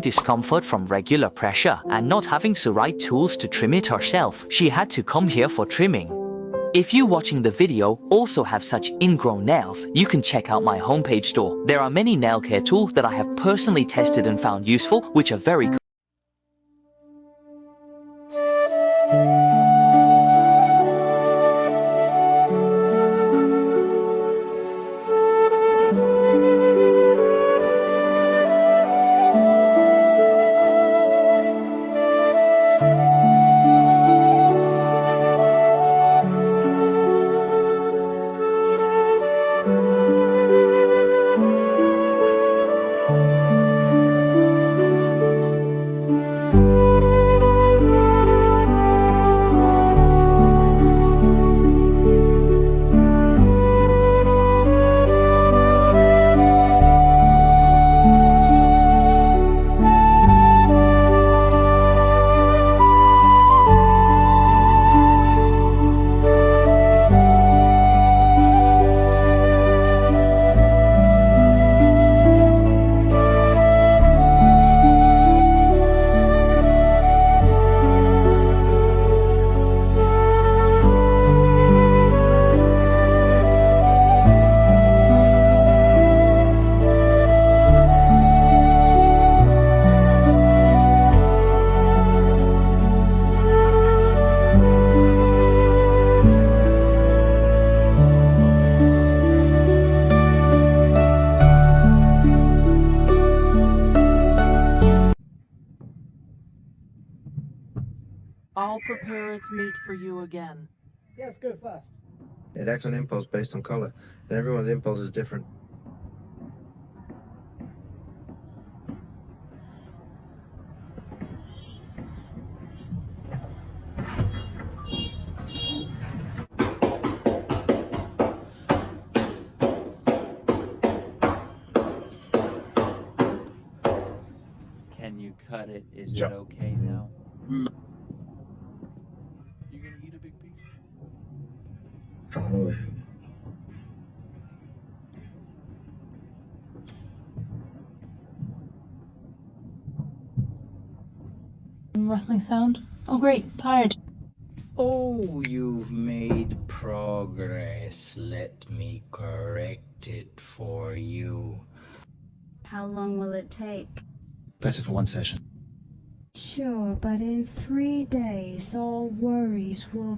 discomfort from regular pressure and not having the right tools to trim it herself, she had to come here for trimming. If you watching the video also have such ingrown nails, you can check out my homepage store. There are many nail care tools that I have personally tested and found useful, which are very good. I'll prepare its meat for you again. Yes, go first. It acts on impulse based on color, and everyone's impulse is different. Can you cut it? Is it okay now? You gonna eat a big piece? Rustling sound. Oh great, tired. Oh, you've made progress. Let me correct it for you. How long will it take? Better for one session. Sure, but in 3 days all worries will